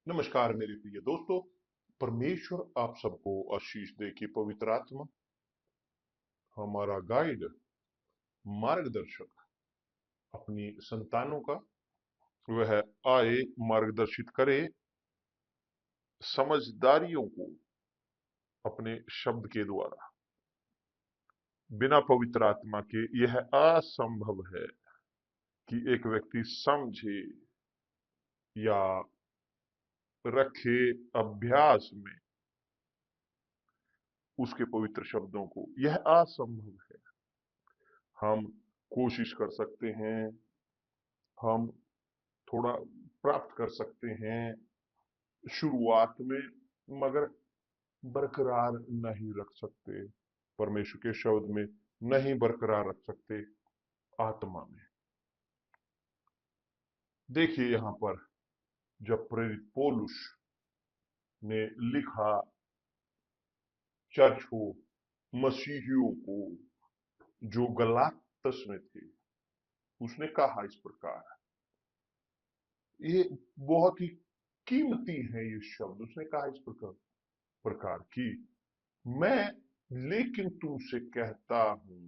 नमस्कार मेरे प्रिय दोस्तों। परमेश्वर आप सबको आशीष दे कि पवित्र आत्मा हमारा गाइड, मार्गदर्शक अपनी संतानों का वह आए, मार्गदर्शित करे समझदारियों को अपने शब्द के द्वारा। बिना पवित्र आत्मा के यह असंभव है कि एक व्यक्ति समझे या रखे अभ्यास में उसके पवित्र शब्दों को। यह असंभव है। हम कोशिश कर सकते हैं, हम थोड़ा प्राप्त कर सकते हैं शुरुआत में, मगर बरकरार नहीं रख सकते परमेश्वर के शब्द में, नहीं बरकरार रख सकते आत्मा में। देखिए यहां पर जब प्रेरित पौलुस ने लिखा चर्च को, मसीहियों को जो गलातस में थे, उसने कहा इस प्रकार, ये बहुत ही कीमती है ये शब्द। उसने कहा इस प्रकार की, मैं लेकिन तुमसे कहता हूं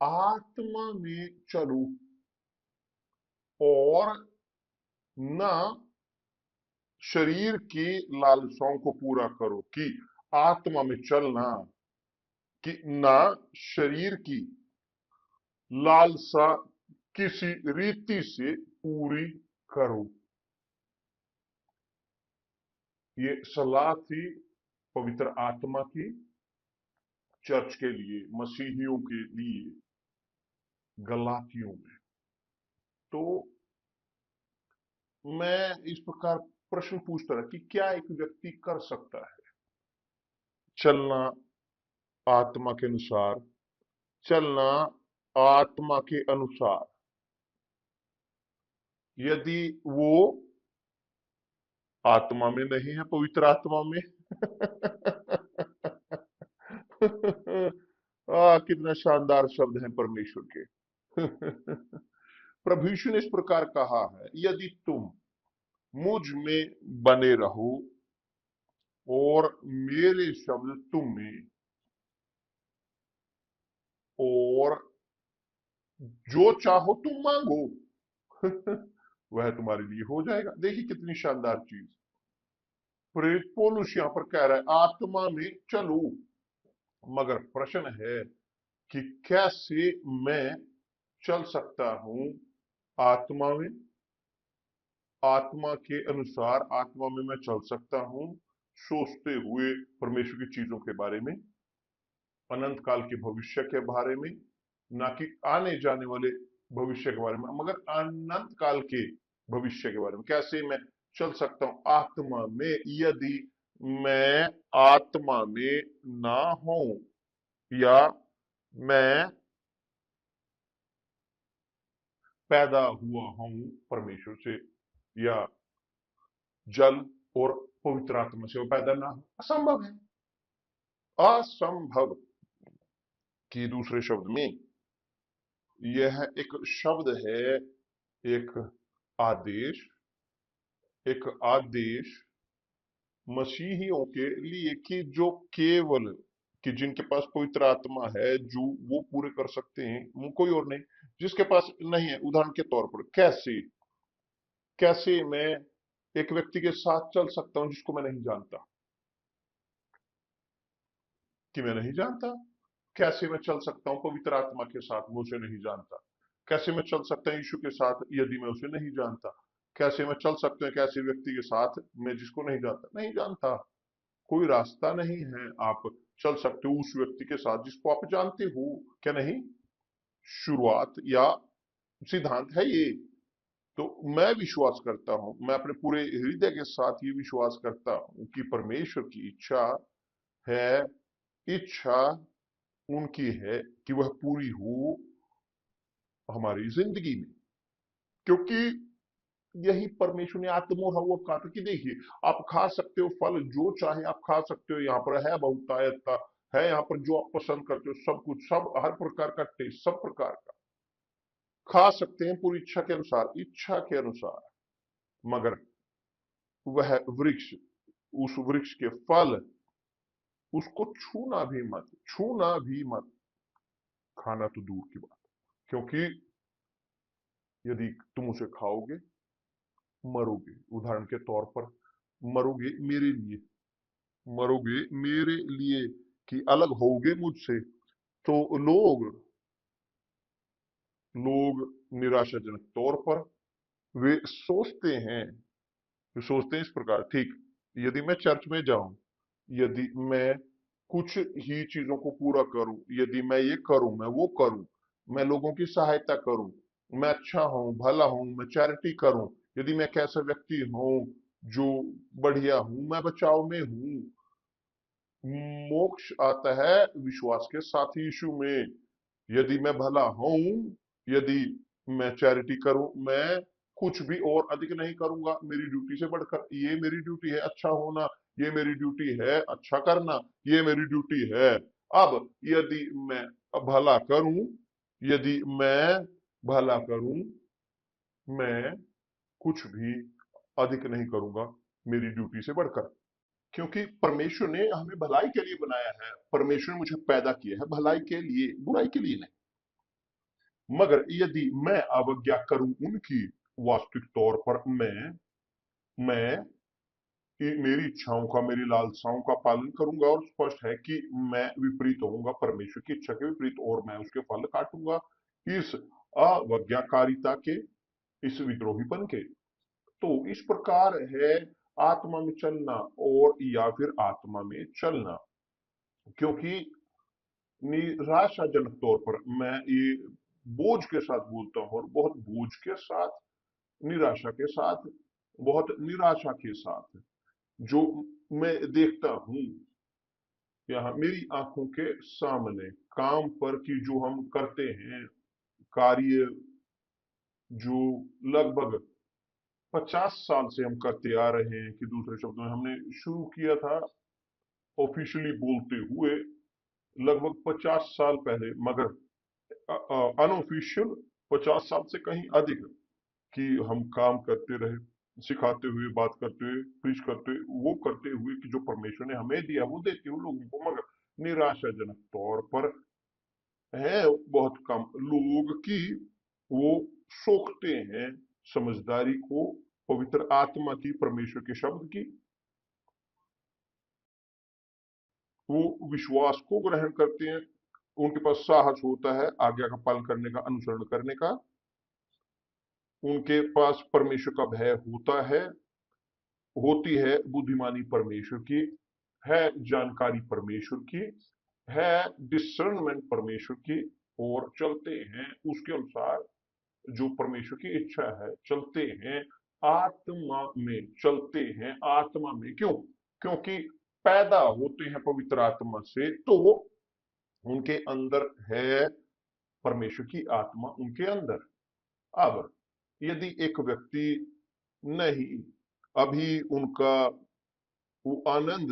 आत्मा में चलो और न शरीर की लालसाओं को पूरा करो। कि आत्मा में चलना, कि ना शरीर की लालसा किसी रीति से पूरी करो। ये सलाह थी पवित्र आत्मा की चर्च के लिए, मसीहियों के लिए गलातियों में। तो मैं इस प्रकार प्रश्न पूछता रहा कि क्या एक व्यक्ति कर सकता है चलना आत्मा के अनुसार, चलना आत्मा के अनुसार, यदि वो आत्मा में नहीं है, पवित्र आत्मा में। कितना शानदार शब्द है परमेश्वर के। प्रभु यीशु ने इस प्रकार कहा है, यदि तुम मुझ में बने रहो और मेरे शब्द तुम में, और जो चाहो तुम मांगो, वह तुम्हारे लिए हो जाएगा। देखिए कितनी शानदार चीज। प्रेरित पौलुस यहां पर कह रहा है आत्मा में चलो, मगर प्रश्न है कि कैसे मैं चल सकता हूं आत्मा में, आत्मा के अनुसार आत्मा में मैं चल सकता हूं सोचते हुए परमेश्वर की चीजों के बारे में, अनंत काल के भविष्य के बारे में, ना कि आने जाने वाले भविष्य के बारे में, मगर अनंत काल के भविष्य के बारे में। कैसे मैं चल सकता हूं आत्मा में, यदि मैं आत्मा में ना हूं, या मैं पैदा हुआ हूं परमेश्वर से, या जल और पवित्र आत्मा से वो पैदा ना हो। असंभव है, असंभव। कि दूसरे शब्द में यह एक शब्द है, एक आदेश, एक आदेश मसीहियों के लिए कि जो केवल, कि जिनके पास पवित्र आत्मा है, जो वो पूरे कर सकते हैं, वो कोई और नहीं। जिसके पास नहीं है, उदाहरण के तौर पर कैसे, कैसे मैं एक व्यक्ति के साथ चल सकता हूं जिसको मैं नहीं जानता, कि मैं नहीं जानता, कैसे मैं चल सकता हूं पवित्र आत्मा के साथ, मैं उसे नहीं जानता। कैसे मैं चल सकता हूं यीशु के साथ यदि मैं उसे नहीं जानता। कैसे मैं चल सकता हूं एक ऐसे व्यक्ति के साथ मैं जिसको नहीं जानता, नहीं जानता। कोई रास्ता नहीं है। आप चल सकते हो उस व्यक्ति के साथ जिसको आप जानते हो, क्या नहीं? शुरुआत या सिद्धांत है ये। तो मैं विश्वास करता हूं, मैं अपने पूरे हृदय के साथ ये विश्वास करता हूं कि परमेश्वर की इच्छा है, इच्छा उनकी है कि वह पूरी हो हमारी जिंदगी में। क्योंकि यही परमेश्वर ने आत्मोह हव्वा कहा था कि देखिए, आप खा सकते हो फल जो चाहे आप खा सकते हो, यहाँ पर है बहुतायत है, यहाँ पर जो आप पसंद करते हो सब कुछ, सब हर प्रकार का टेस्ट, सब प्रकार का खा सकते हैं पूरी इच्छा के अनुसार, इच्छा के अनुसार। मगर वह वृक्ष, उस वृक्ष के फल, उसको छूना भी मत, खाना तो दूर की बात, क्योंकि यदि तुम उसे खाओगे मरोगे। उदाहरण के तौर पर मरोगे मेरे लिए, मरोगे मेरे लिए कि अलग होगे मुझसे। तो लोग लोग निराशाजनक तौर पर वे सोचते हैं, इस प्रकार, ठीक, यदि मैं चर्च में जाऊं, यदि मैं कुछ ही चीजों को पूरा करूं, यदि मैं ये करूं, मैं वो करूं, मैं लोगों की सहायता करूं, मैं अच्छा हूं, भला हूं, मैं चैरिटी करूं, यदि मैं कैसा व्यक्ति हूं जो बढ़िया हूं, मैं बचाव में हूं, मोक्ष आता है विश्वास के साथ यीशु में। यदि मैं भला हूं, यदि मैं चैरिटी करूं, मैं कुछ भी और अधिक नहीं करूंगा मेरी ड्यूटी से बढ़कर। ये मेरी ड्यूटी है अच्छा होना, ये मेरी ड्यूटी है अच्छा करना, ये मेरी ड्यूटी है। अब यदि मैं भला करूं, यदि मैं भला करूं, मैं कुछ भी अधिक नहीं करूंगा मेरी ड्यूटी से बढ़कर, क्योंकि परमेश्वर ने हमें भलाई के लिए बनाया है। परमेश्वर ने मुझे पैदा किया है भलाई के लिए, बुराई के लिए नहीं। मगर यदि मैं अवज्ञा करूं उनकी, वास्तविक तौर पर मैं मेरी इच्छाओं का, मेरी लालसाओं का पालन करूंगा, और स्पष्ट है कि मैं विपरीत होऊंगा परमेश्वर की इच्छा के विपरीत, और मैं उसके फल काटूंगा इस अवज्ञाकारिता के, इस विद्रोहीपन के। तो इस प्रकार है आत्मा में चलना और या फिर आत्मा में चलना। क्योंकि निराशाजनक तौर पर मैं ये बोझ के साथ बोलता हूं, और बहुत बोझ के साथ, निराशा के साथ, बहुत निराशा के साथ जो मैं देखता हूं यहाँ मेरी आंखों के सामने, काम पर की जो हम करते हैं कार्य, जो लगभग 50 साल से हम करते आ रहे हैं, कि दूसरे शब्दों में हमने शुरू किया था ऑफिशियली बोलते हुए लगभग 50 साल पहले, मगर अनऑफिशियल 50 साल से कहीं अधिक, कि हम काम करते रहे, सिखाते हुए, बात करते हुए, प्रीच करते हुए, वो करते हुए कि जो परमेश्वर ने हमें दिया वो देते हुए लोगों को, मगर निराशाजनक तौर पर है बहुत कम लोग की वो सोखते हैं समझदारी को, पवित्र आत्मा की, परमेश्वर के शब्द की, वो विश्वास को ग्रहण करते हैं, उनके पास साहस होता है आज्ञा का पालन करने का, अनुसरण करने का, उनके पास परमेश्वर का भय होता है, होती है बुद्धिमानी परमेश्वर की, है जानकारी परमेश्वर की, है डिसर्नमेंट परमेश्वर की, और चलते हैं उसके अनुसार जो परमेश्वर की इच्छा है, चलते हैं आत्मा में, चलते हैं आत्मा में। क्यों? क्योंकि पैदा होते हैं पवित्र आत्मा से, तो उनके अंदर है परमेश्वर की आत्मा, उनके अंदर। अब यदि एक व्यक्ति नहीं, अभी उनका वो आनंद,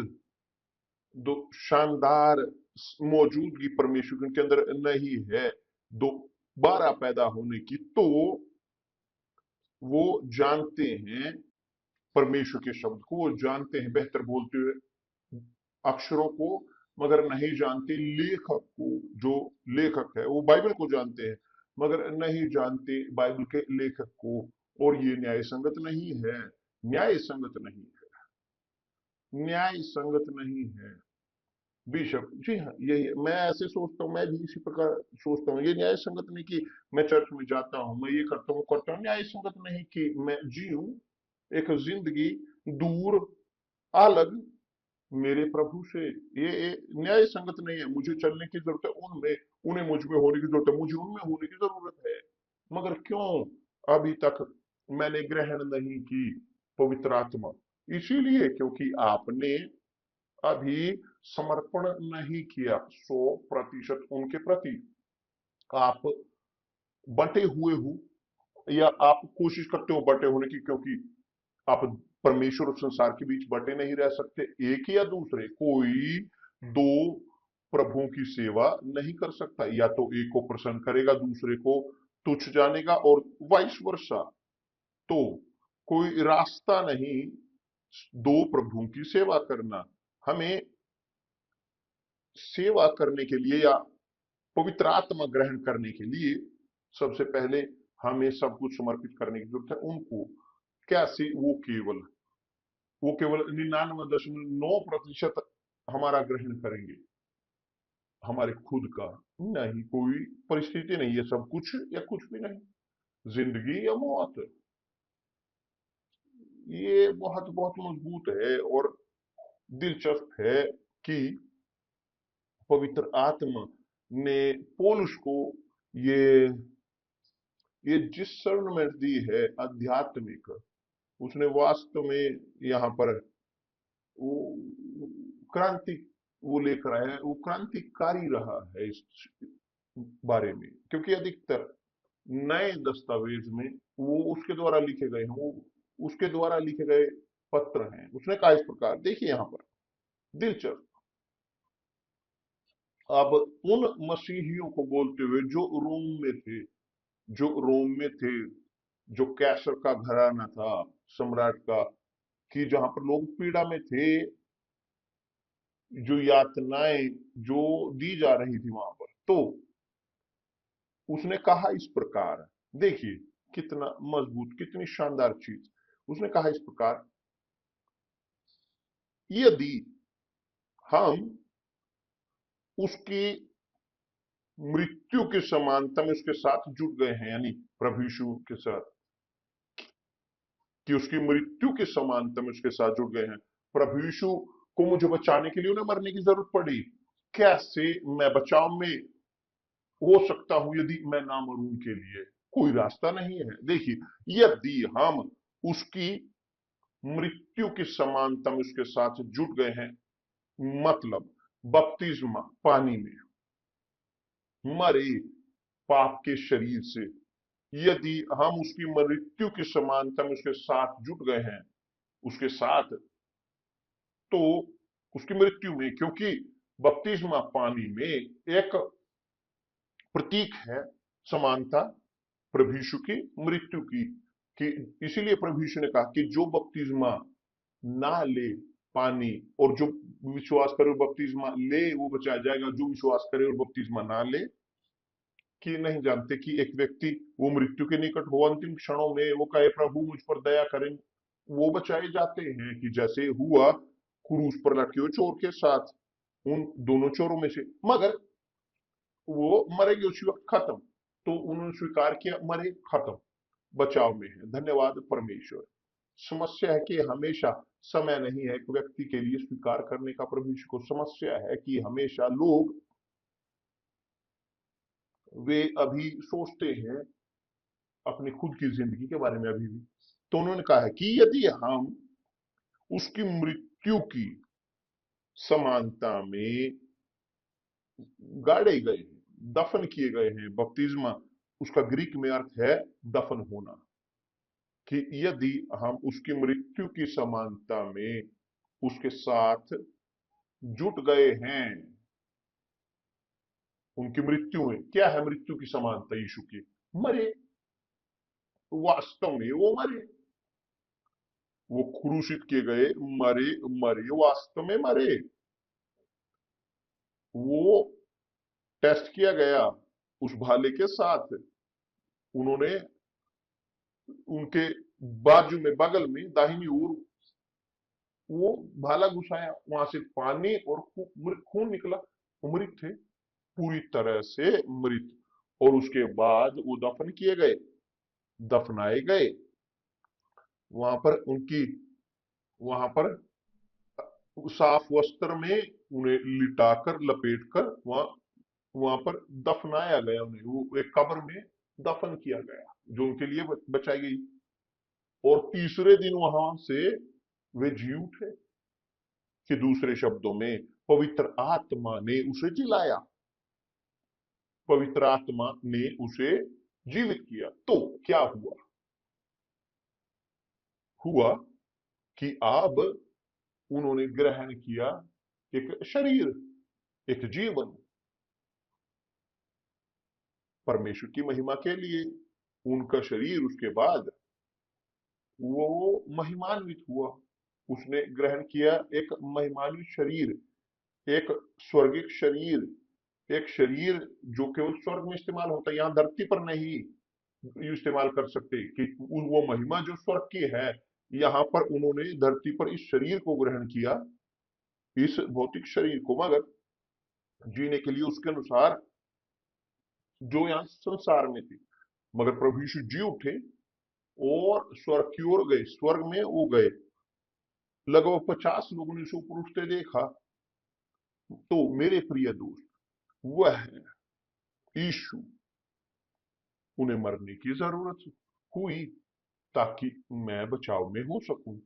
दो शानदार मौजूदगी परमेश्वर के उनके अंदर नहीं है, दोबारा पैदा होने की, तो वो जानते हैं परमेश्वर के शब्द को, वो जानते हैं बेहतर बोलते हुए अक्षरों को, मगर नहीं जानते लेखक को। जो लेखक है वो बाइबल को जानते हैं, मगर नहीं जानते बाइबल के लेखक को, और ये न्याय संगत नहीं है, न्याय संगत नहीं है, न्याय संगत नहीं है। बिशप जी हाँ, यही मैं ऐसे सोचता हूँ, मैं भी इसी प्रकार सोचता हूँ। ये न्याय संगत नहीं कि मैं चर्च में जाता हूँ, मैं ये करता हूँ करता हूँ, न्याय संगत नहीं कि मैं जीऊं एक जिंदगी दूर, अलग मेरे प्रभु से। ये न्याय संगत नहीं है। मुझे चलने की जरूरत है उनमें, उन्हें मुझ में होने की जरूरत है, मुझे उनमें होने की जरूरत है। मगर क्यों अभी तक मैंने ग्रहण नहीं की पवित्र आत्मा? इसीलिए क्योंकि आपने अभी समर्पण नहीं किया 100% उनके प्रति। आप बटे हुए हो, या आप कोशिश करते हो बटे होने की, क्योंकि आप परमेश्वर और संसार के बीच बटे नहीं रह सकते। एक या दूसरे, कोई दो प्रभुओं की सेवा नहीं कर सकता। या तो एक को प्रसन्न करेगा, दूसरे को तुच्छ जानेगा, और वाइस वर्सा। तो कोई रास्ता नहीं दो प्रभुओं की सेवा करना। हमें सेवा करने के लिए या पवित्र आत्मा ग्रहण करने के लिए सबसे पहले हमें सब कुछ समर्पित करने की जरूरत है उनको। कैसे? वो केवल 99.9% हमारा ग्रहण करेंगे, हमारे खुद का नहीं। कोई परिस्थिति नहीं है, सब कुछ या कुछ भी नहीं, जिंदगी या मौत। ये बहुत बहुत मजबूत है और दिलचस्प है कि पवित्र आत्मा ने पौलुस को ये ये जिस सरन दी है आध्यात्मिक, उसने वास्तव में यहाँ पर वो क्रांति वो लेकर आया है, वो क्रांतिकारी रहा है इस बारे में। क्योंकि अधिकतर नए दस्तावेज में वो उसके द्वारा लिखे गए हैं, वो उसके द्वारा लिखे गए पत्र हैं। उसने कहा इस प्रकार, देखिए यहाँ पर दिलचस्प, अब उन मसीहियों को बोलते हुए जो रोम में थे, जो रोम में थे, जो कैसर का घराना था, सम्राट का, कि जहां पर लोग पीड़ा में थे, जो यातनाएं जो दी जा रही थी वहां पर, तो उसने कहा इस प्रकार, देखिए कितना मजबूत, कितनी शानदार चीज। उसने कहा इस प्रकार, यदि हम उसकी मृत्यु के समानता में उसके साथ जुट गए हैं, यानी प्रभु यीशु के साथ, कि उसकी मृत्यु के समानता में उसके साथ जुट गए हैं। प्रभु यीशु को मुझे बचाने के लिए उन्हें मरने की जरूरत पड़ी। कैसे मैं बचाव में हो सकता हूं यदि मैं ना मरूं उनके लिए? कोई रास्ता नहीं है। देखिए, यदि हम उसकी मृत्यु की समानता में उसके साथ जुट गए हैं, मतलब बपतिस्मा पानी में, मरे पाप के शरीर से, यदि हम उसकी मृत्यु की समानता में उसके साथ जुट गए हैं, उसके साथ, तो उसकी मृत्यु में, क्योंकि बपतिस्मा पानी में एक प्रतीक है समानता प्रभु यीशु की मृत्यु की, कि इसीलिए प्रभु यीशु ने कहा कि जो बपतिस्मा ना ले पानी, और जो विश्वास करे और बपतिस्मा ले वो बचाया जाएगा, जो विश्वास करे और बपतिस्मा ना ले, कि नहीं जानते कि एक व्यक्ति वो मृत्यु के निकट हो, अंतिम क्षणों में वो कहे प्रभु मुझ पर दया करें, वो बचाए जाते हैं। कि जैसे हुआ क्रूस पर लटके हुए चोर के साथ, उन दोनों चोरों में से, मगर वो मरेंगे उसी वक्त, खत्म। तो उन्होंने स्वीकार किया, मरे, खत्म, बचाव में है। धन्यवाद परमेश्वर। समस्या है कि हमेशा समय नहीं है एक व्यक्ति के लिए स्वीकार करने का प्रभु यीशु को। समस्या है कि हमेशा लोग वे अभी सोचते हैं अपनी खुद की जिंदगी के बारे में अभी भी। तो उन्होंने कहा है कि यदि हम उसकी मृत्यु की समानता में गाड़े गए हैं, दफन किए गए हैं, बपतिस्मा उसका ग्रीक में अर्थ है दफन होना, कि यदि हम उसकी मृत्यु की समानता में उसके साथ जुट गए हैं, उनकी मृत्यु में, क्या है मृत्यु की समानता यीशु की? मरे, वास्तव में वो मरे, वो क्रूसित किए गए, मरे, मरे, वास्तव में मरे। वो टेस्ट किया गया उस भाले के साथ, उन्होंने उनके बाजू में, बगल में, दाहिनी ओर वो भाला घुसाया, वहां से पानी और खून निकला, वो मृत थे, पूरी तरह से मृत। और उसके बाद वो दफन किए गए, दफनाए गए, वहां पर उनकी, वहां पर साफ वस्त्र में उन्हें लिटाकर, लपेटकर वहां वहां पर दफनाया गया। उन्हें वो एक कब्र में दफन किया गया, जो उनके लिए बचाई गई। और तीसरे दिन वहां से वे जी उठे, कि दूसरे शब्दों में पवित्र आत्मा ने उसे जिलाया, पवित्र आत्मा ने उसे जीवित किया। तो क्या हुआ? हुआ कि अब उन्होंने ग्रहण किया एक शरीर, एक जीवन, परमेश्वर की महिमा के लिए। उनका शरीर उसके बाद वो महिमान्वित हुआ, उसने ग्रहण किया एक महिमानी शरीर, एक स्वर्गिक शरीर, एक शरीर जो केवल स्वर्ग में इस्तेमाल होता है, यहाँ धरती पर नहीं इस्तेमाल कर सकते, कि वो महिमा जो स्वर्ग की है, यहाँ पर उन्होंने धरती पर इस शरीर को ग्रहण किया, इस भौतिक शरीर को, मगर जीने के लिए उसके अनुसार जो यहाँ संसार में थे। मगर प्रभु यीशु जी उठे और स्वर्ग की ओर गए, स्वर्ग में वो गए। लगभग 50 लोगों ने उसे ऊपर उठते देखा। तो मेरे प्रिय दोस्त, वह यीशु, उन्हें मरने की जरूरत हुई ताकि मैं बचाव में हो सकूं।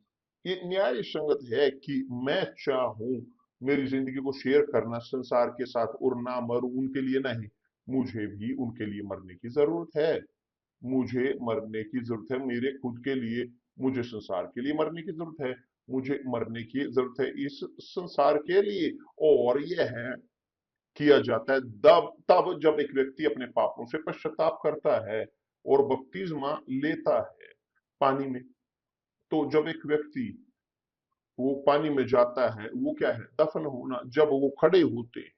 ये न्याय संगत है कि मैं चाहूं मेरी जिंदगी को शेयर करना संसार के साथ और ना मरूं उनके लिए, नहीं, मुझे भी उनके लिए मरने की जरूरत है। मुझे मरने की जरूरत है मेरे खुद के लिए, मुझे संसार के लिए मरने की जरूरत है, मुझे मरने की जरूरत है इस संसार के लिए। और यह है किया जाता है तब जब एक व्यक्ति अपने पापों से पश्चाताप करता है और बपतिस्मा लेता है पानी में। तो जब एक व्यक्ति वो पानी में जाता है, वो क्या है, दफन होना। जब वो खड़े होते हैं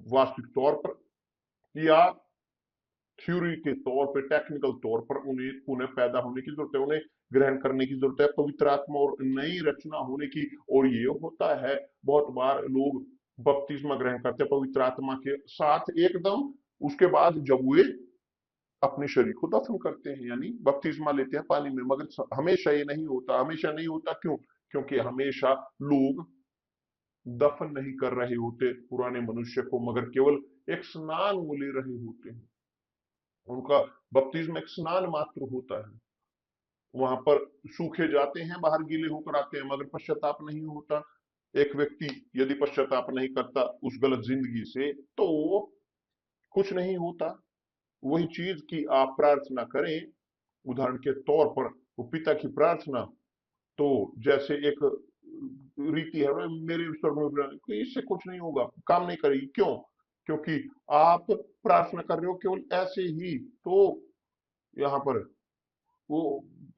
वास्तविक तौर पर या थ्योरी के तौर पर, टेक्निकल तौर पर, उन्हें पुनः पैदा होने की जरूरत है, उन्हें ग्रहण करने की जरूरत है, पवित्र आत्मा और नई रचना होने की। और ये होता है बहुत बार लोग बपतिस्मा ग्रहण करते हैं पवित्र आत्मा के साथ एकदम, उसके बाद जब वे अपने शरीर को दफन करते हैं, यानी बपतिस्मा लेते हैं पानी में। मगर हमेशा ये नहीं होता, हमेशा नहीं होता। क्यों? क्योंकि हमेशा लोग दफन नहीं कर रहे होते पुराने मनुष्य को, मगर केवल एक स्नान वो ले रहे होते हैं। उनका बपतिस्मा एक स्नान मात्र होता है। वहां पर सूखे जाते हैं, बाहर गीले होकर आते हैं, मगर पश्चाताप नहीं होता। एक व्यक्ति यदि पश्चाताप नहीं करता उस गलत जिंदगी से, तो कुछ नहीं होता। वही चीज की आप प्रार्थना करें, उदाहरण के तौर पर वो पिता की प्रार्थना, तो जैसे एक रीति है, मेरे स्वर्ग में इससे कुछ नहीं होगा, काम नहीं करेगी। क्यों? क्योंकि आप प्रार्थना कर रहे हो केवल ऐसे ही। तो यहाँ पर वो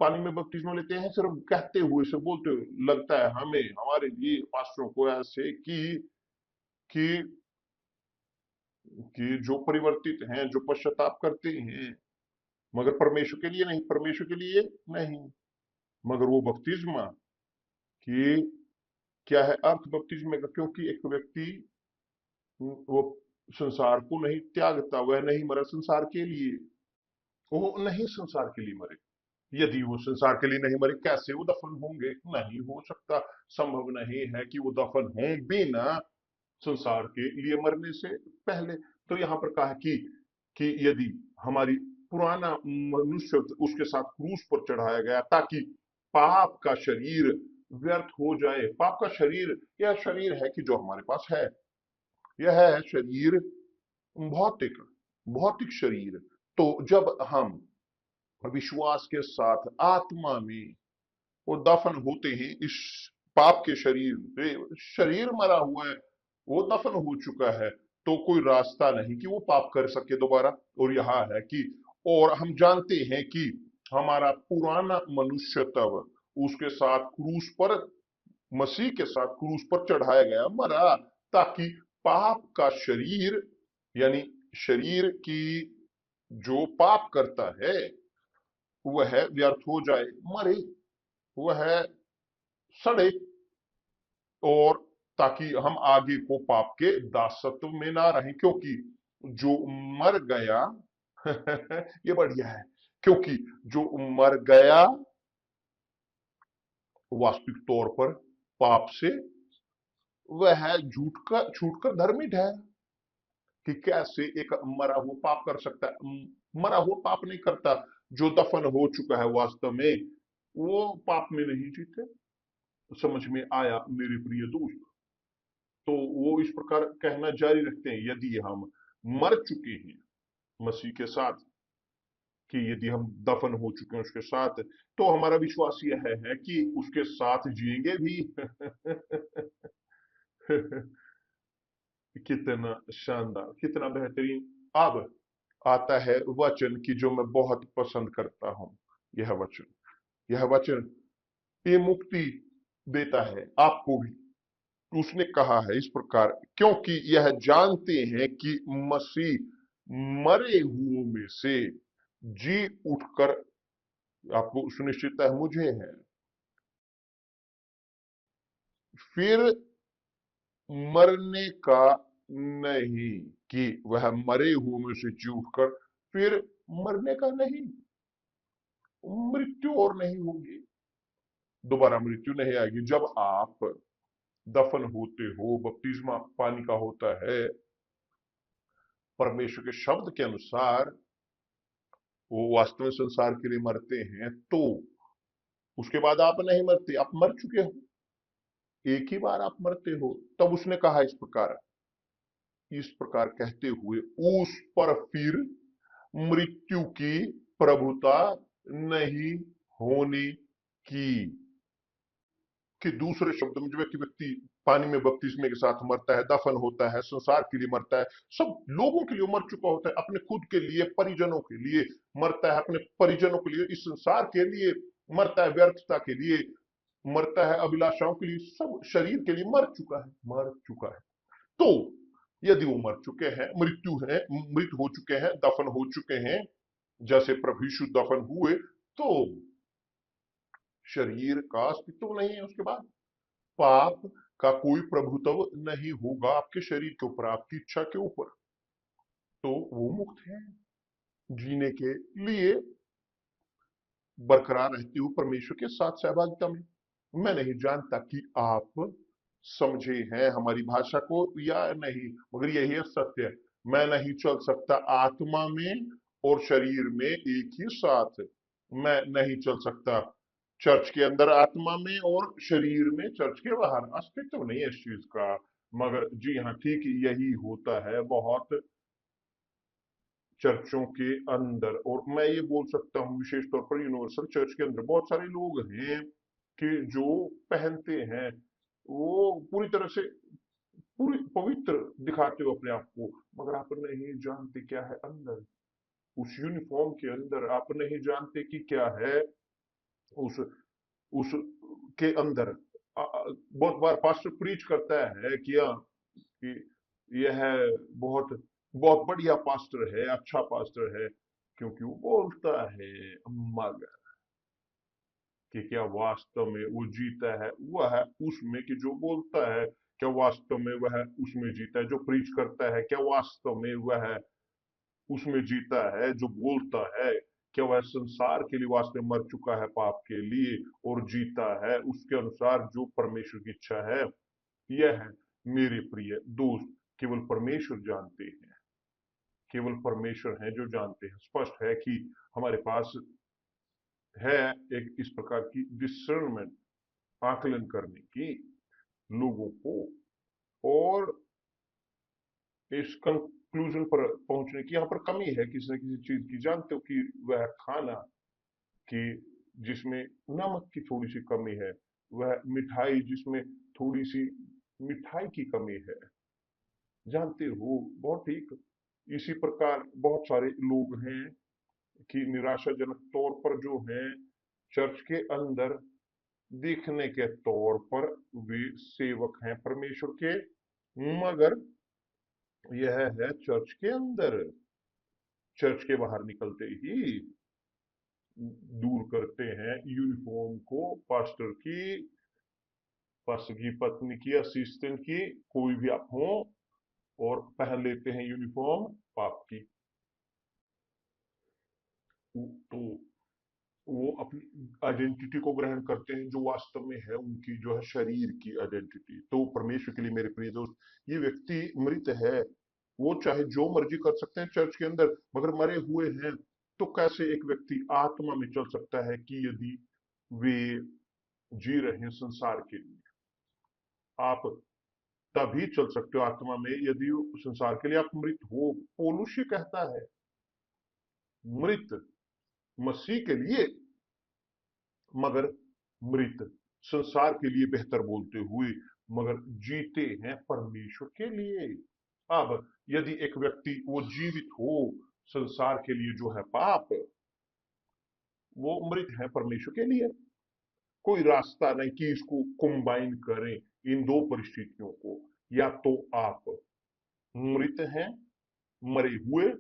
पानी में बपतिस्मा लेते हैं सिर्फ कहते हुए से, बोलते हुए। लगता है हमें, हमारे लिए पास्टरों को ऐसे कि कि जो परिवर्तित हैं, जो पश्चाताप करते हैं, मगर परमेश्वर के लिए नहीं, परमेश्वर के लिए नहीं। मगर वो बपतिस्मा कि क्या है अर्थ बपतिस्मे का? क्योंकि एक व्यक्ति वो संसार को नहीं त्यागता, वह नहीं मरा संसार के लिए, वो नहीं संसार के लिए मरे। यदि वो संसार के लिए नहीं मरे, कैसे वो दफन होंगे? नहीं हो सकता, संभव नहीं है कि वो दफन हों बिना संसार के लिए मरने से पहले। तो यहाँ पर कहा कि यदि हमारी पुराना मनुष्य उसके साथ क्रूस पर चढ़ाया गया ताकि पाप का शरीर व्यर्थ हो जाए। पाप का शरीर, यह शरीर है कि जो हमारे पास है, यह है शरीर भौतिक, भौतिक शरीर। तो जब हम विश्वास के साथ आत्मा में वो दफन होते हैं इस पाप के शरीर से, शरीर मरा हुआ है, वो दफन हो चुका है, तो कोई रास्ता नहीं कि वो पाप कर सके दोबारा। और यह है कि, और हम जानते हैं कि हमारा पुराना मनुष्य तब उसके साथ क्रूस पर, मसीह के साथ क्रूस पर चढ़ाया गया, मरा, ताकि पाप का शरीर, यानी शरीर की जो पाप करता है वह व्यर्थ हो जाए, मरे, वह सड़े, और ताकि हम आगे को पाप के दासत्व में ना रहें। क्योंकि जो मर गया ये बढ़िया है, क्योंकि जो मर गया वास्तविक तौर पर पाप से, वह छूट कर धर्मी ठहरा। कि कैसे एक मरा हुआ पाप कर सकता है? मरा हुआ पाप नहीं करता, जो दफन हो चुका है वास्तव में वो पाप में नहीं जीते। समझ में आया मेरे प्रिय दोस्त? तो वो इस प्रकार कहना जारी रखते हैं, यदि हम मर चुके हैं मसीह के साथ, कि यदि हम दफन हो चुके हैं उसके साथ, तो हमारा विश्वास यह है कि उसके साथ जिएंगे भी कितना शानदार, कितना बेहतरीन। अब आता है वचन की जो मैं बहुत पसंद करता हूं। यह वचन ये मुक्ति देता है आपको भी। उसने कहा है इस प्रकार, क्योंकि यह जानते हैं कि मसीह मरे हुओं में से जी उठकर, आपको सुनिश्चित है मुझे है, फिर मरने का नहीं, कि वह मरे हुए में से जी उठकर फिर मरने का नहीं, मृत्यु और नहीं होगी, दोबारा मृत्यु नहीं आएगी। जब आप दफन होते हो, बपतिस्मा पानी का होता है, परमेश्वर के शब्द के अनुसार वो वास्तव में संसार के लिए मरते हैं, तो उसके बाद आप नहीं मरते, आप मर चुके हो, एक ही बार आप मरते हो। तब उसने कहा इस प्रकार कहते हुए, उस पर फिर मृत्यु की प्रभुता नहीं होने की। कि दूसरे शब्दों में, जो व्यक्ति पानी में बपतिस्मे के साथ मरता है, दफन होता है, संसार के लिए मरता है, सब लोगों के लिए मर चुका होता है, अपने खुद के लिए, परिजनों के लिए मरता है, अपने परिजनों के लिए, इस संसार के लिए मरता है, व्यर्थता के लिए मरता है, अभिलाषाओं के लिए, सब शरीर के लिए मर चुका है। तो यदि वो मर चुके हैं, मृत हो चुके हैं, दफन हो चुके हैं, जैसे प्रभु यीशु दफन हुए, तो शरीर का अस्तित्व नहीं है उसके बाद, पाप का कोई प्रभुत्व नहीं होगा आपके शरीर के ऊपर, आपकी इच्छा के ऊपर। तो वो मुक्त है जीने के लिए, बरकरार रहते हुए परमेश्वर के साथ सहभागिता में। मैं नहीं जानता कि आप समझे हैं हमारी भाषा को या नहीं, मगर यही है सत्य। मैं नहीं चल सकता आत्मा में और शरीर में एक ही साथ, मैं नहीं चल सकता चर्च के अंदर आत्मा में और शरीर में चर्च के बाहर, अस्तित्व नहीं है इस चीज का। मगर जी हाँ, ठीक यही होता है बहुत चर्चों के अंदर। और मैं ये बोल सकता हूँ विशेष तौर पर यूनिवर्सल चर्च के अंदर बहुत सारे लोग हैं कि जो पहनते हैं, वो पूरी तरह से पूरी पवित्र दिखाते हो अपने आप को, मगर आप नहीं जानते क्या है अंदर, उस यूनिफॉर्म के अंदर आप नहीं जानते कि क्या है उस उस के अंदर। बहुत बार पास्टर प्रीच करता है कि यह बहुत बहुत बढ़िया पास्टर है, अच्छा पास्टर है, क्योंकि वो बोलता है, मगर कि क्या वास्तव में वो जीता है, वह है उसमें, कि जो बोलता है क्या वास्तव में वह उसमें जीता है, जो प्रीच करता है क्या वास्तव में वह उसमें जीता है, जो बोलता है क्या वह संसार के लिए वास्तव में मर चुका है पाप के लिए और जीता है उसके अनुसार जो परमेश्वर की इच्छा है। यह है मेरे प्रिय दोस्त, केवल परमेश्वर जानते हैं, केवल परमेश्वर है जो जानते हैं। स्पष्ट है कि हमारे पास है एक इस प्रकार की डिसर्नमेंट, आकलन करने की लोगों को, और इस कंक्लूजन पर पहुंचने की यहाँ पर कमी है किसी न किसी चीज की। जानते हो कि वह खाना कि जिसमें नमक की थोड़ी सी कमी है, वह मिठाई जिसमें थोड़ी सी मिठाई की कमी है, जानते हो, बहुत ठीक इसी प्रकार बहुत सारे लोग हैं कि निराशाजनक तौर पर जो हैं चर्च के अंदर दिखने के तौर पर वे सेवक हैं परमेश्वर के, मगर यह है चर्च के अंदर, चर्च के बाहर निकलते ही दूर करते हैं यूनिफॉर्म को, पास्टर की, पास्टर की पत्नी की, असिस्टेंट की, कोई भी आप हो, और पहन लेते हैं यूनिफॉर्म पाप की। तो वो अपनी आइडेंटिटी को ग्रहण करते हैं जो वास्तव में है उनकी, जो है शरीर की आइडेंटिटी। तो परमेश्वर के लिए मेरे प्रिय दोस्त, ये व्यक्ति मृत है, वो चाहे जो मर्जी कर सकते हैं चर्च के अंदर, मगर मरे हुए हैं। तो कैसे एक व्यक्ति आत्मा में चल सकता है कि यदि वे जी रहे हैं संसार के लिए? आप तभी चल सकते हो आत्मा में यदि संसार के लिए आप मृत हो। पौलुस ये कहता है, मृत मसीह के लिए, मगर मृत संसार के लिए, बेहतर बोलते हुए, मगर जीते हैं परमेश्वर के लिए। अब यदि एक व्यक्ति वो जीवित हो संसार के लिए जो है पाप, वो मृत है परमेश्वर के लिए। कोई रास्ता नहीं कि इसको कंबाइन करें इन दो परिस्थितियों को। या तो आप मृत हैं, मरे हुए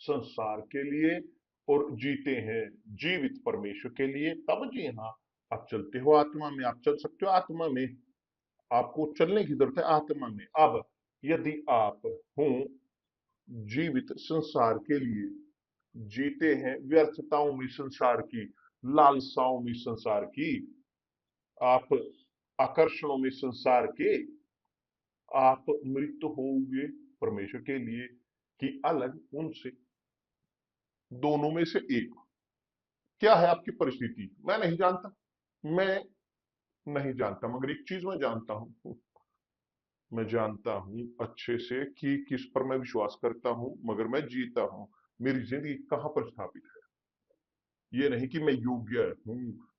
संसार के लिए, और जीते हैं जीवित परमेश्वर के लिए, तब जी हाँ आप चलते हो आत्मा में, आप चल सकते हो आत्मा में। आपको चलने की जरूरत है आत्मा में। अब यदि आप हो जीवित संसार के लिए, जीते हैं व्यर्थताओं में संसार की, लालसाओं में संसार की, आप आकर्षणों में संसार के, आप मृत होगे परमेश्वर के लिए कि अलग उनसे, दोनों में से एक। क्या है आपकी परिस्थिति मैं नहीं जानता, मैं नहीं जानता, मगर एक चीज मैं जानता हूं, मैं जानता हूं अच्छे से कि किस पर मैं विश्वास करता हूं, मगर मैं जीता हूं। मेरी जिंदगी कहां पर स्थापित है? ये नहीं कि मैं योग्य हूं,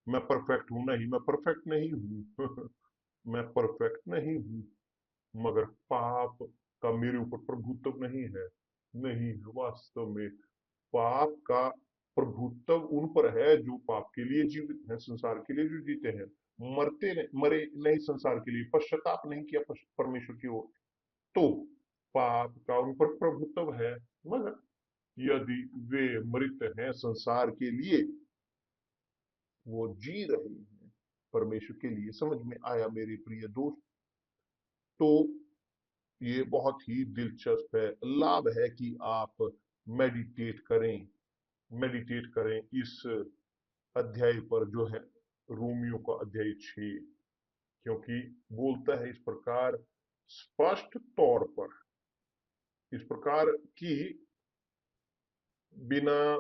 मैं परफेक्ट हूं, नहीं मैं परफेक्ट नहीं हूं मैं परफेक्ट नहीं हूं, मगर पाप का मेरे ऊपर प्रभुत्व नहीं है। नहीं है वास्तव में। पाप का प्रभुत्व उन पर है जो पाप के लिए जीवित हैं, संसार के लिए जो जीते हैं। मरते नहीं, मरे नहीं संसार के लिए, पश्चाताप नहीं किया परमेश्वर की ओर, तो पाप का उन पर प्रभुत्व है। मगर यदि वे मृत हैं संसार के लिए, वो जी रहे हैं परमेश्वर के लिए। समझ में आया मेरे प्रिय दोस्त? तो ये बहुत ही दिलचस्प है, लाभ है कि आप मेडिटेट करें, मेडिटेट करें इस अध्याय पर जो है रोमियो का अध्याय 6, क्योंकि बोलता है इस प्रकार स्पष्ट तौर पर, इस प्रकार की बिना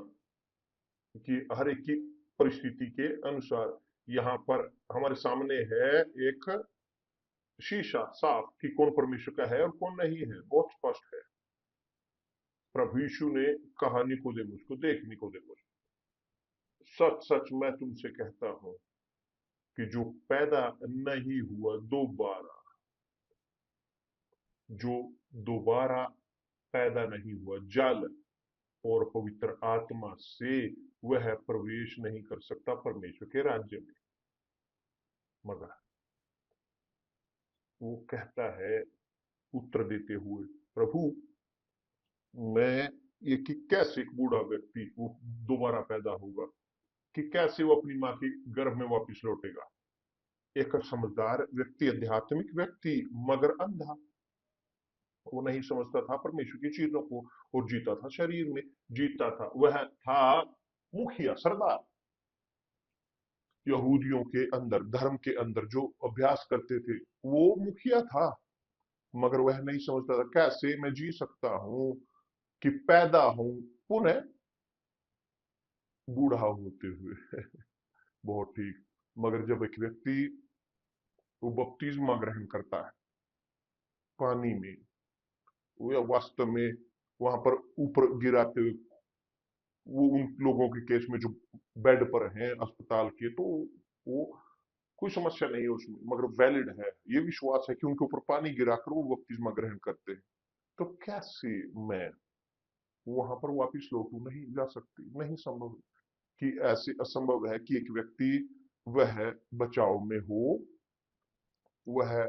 कि हर एक की परिस्थिति के अनुसार। यहाँ पर हमारे सामने है एक शीशा साफ कि कौन परमेश्वर का है और कौन नहीं है, बहुत स्पष्ट है। प्रभु यीशु ने कहा निकोदेमुस को, देख निकोदेमुस, सच सच मैं तुमसे कहता हूं कि जो पैदा नहीं हुआ दोबारा, जो दोबारा पैदा नहीं हुआ जल और पवित्र आत्मा से, वह प्रवेश नहीं कर सकता परमेश्वर के राज्य में। मगर वो कहता है उत्तर देते हुए, प्रभु मैं ये कि कैसे एक बूढ़ा व्यक्ति वो दोबारा पैदा होगा, कि कैसे वो अपनी माँ के गर्भ में वापस लौटेगा? एक समझदार व्यक्ति, आध्यात्मिक व्यक्ति, मगर अंधा, वो नहीं समझता था परमेश्वर की चीजों को, और जीता था शरीर में, जीता था, वह था मुखिया सरदार, यहूदियों के अंदर, धर्म के अंदर जो अभ्यास करते थे, वो मुखिया था। मगर वह नहीं समझता था कैसे मैं जी सकता हूं कि पैदा हूं पुनः बूढ़ा होते हुए बहुत ठीक। मगर जब एक व्यक्ति वो बपतिस्मा ग्रहण करता है पानी में, वो वास्तव में वहां पर ऊपर गिराते हुए, वो उन लोगों के केस में जो बेड पर हैं अस्पताल के, तो वो कोई समस्या नहीं है उसमें, मगर वैलिड है, ये विश्वास है कि उनके ऊपर पानी गिराकर वो बपतिस्मा ग्रहण करते हैं। तो कैसे मैं वहां पर वापिस लौटू? नहीं जा सकती, नहीं संभव। कि ऐसे असंभव है कि एक व्यक्ति वह बचाव में हो, वह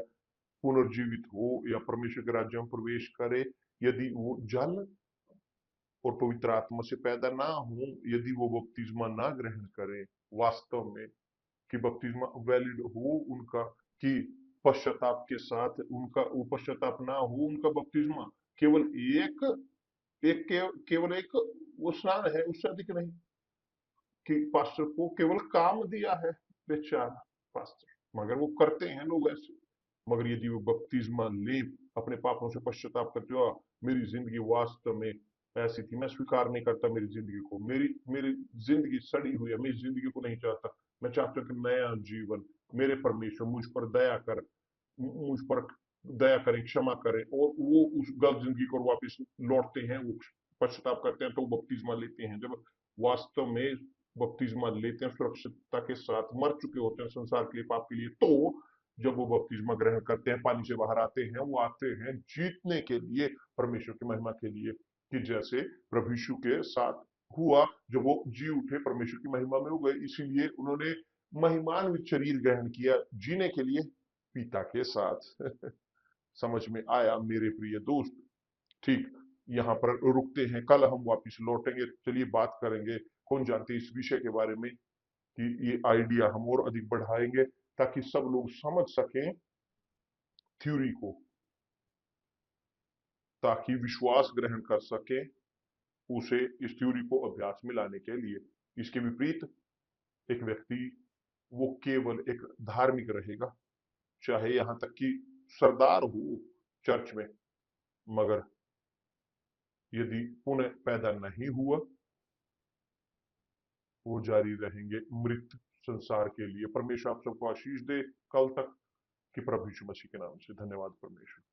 पुनर्जीवित हो या परमेश्वर के राज्य में प्रवेश करे, यदि वो जल और पवित्र आत्मा से पैदा ना हो, यदि वो बपतिस्मा ना ग्रहण करें वास्तव में, कि बपतिस्मा वैलिड हो उनका, कि पश्चाताप के साथ उनका वो पश्चाताप ना हो, उनका बपतिस्मा केवल केवल एक वो स्नान है, उससे अधिक नहीं, कि पास्टर को केवल काम दिया है बेचारा पास्टर, मगर वो करते हैं लोग ऐसे। मगर यदि वो बपतिस्मा ले, अपने पापों से पश्चाताप करते हो, मेरी जिंदगी वास्तव में ऐसी थी, मैं स्वीकार नहीं करता मेरी जिंदगी को, मेरी मेरी जिंदगी सड़ी हुई है, मेरी जिंदगी को नहीं चाहता, मैं चाहता हूँ कि नया जीवन, मेरे परमेश्वर मुझ पर दया कर, मुझ पर दया करें, क्षमा करें, और वो उस गलत जिंदगी को वापस लौटते हैं, वो पश्चाताप करते हैं, तो बपतिस्मा लेते हैं। जब वास्तव में बपतिस्मा लेते हैं सुरक्षितता के साथ, मर चुके होते हैं संसार के लिए, पाप के लिए, तो जब वो बपतिस्मा ग्रहण करते हैं, पानी से बाहर आते हैं, वो आते हैं जीतने के लिए, परमेश्वर की महिमा के लिए, कि जैसे प्रभु यीशु के साथ हुआ, जब वो जी उठे परमेश्वर की महिमा में हो गए। इसीलिए उन्होंने महिमान्वित शरीर ग्रहण किया जीने के लिए पिता के साथ। समझ में आया मेरे प्रिय दोस्त? ठीक, यहां पर रुकते हैं, कल हम वापस लौटेंगे, चलिए बात करेंगे। कौन जानते इस विषय के बारे में कि ये आइडिया हम और अधिक बढ़ाएंगे ताकि सब लोग समझ सकें थ्योरी को, ताकि विश्वास ग्रहण कर सके उसे इस थ्योरी को अभ्यास में लाने के लिए। इसके विपरीत एक व्यक्ति वो केवल एक धार्मिक रहेगा, चाहे यहां तक कि सरदार हो चर्च में, मगर यदि पुनः पैदा नहीं हुआ वो जारी रहेंगे मृत संसार के लिए। परमेश्वर आप सबको आशीष दे। कल तक कि प्रभु यीशु मसीह के नाम से धन्यवाद परमेश्वर।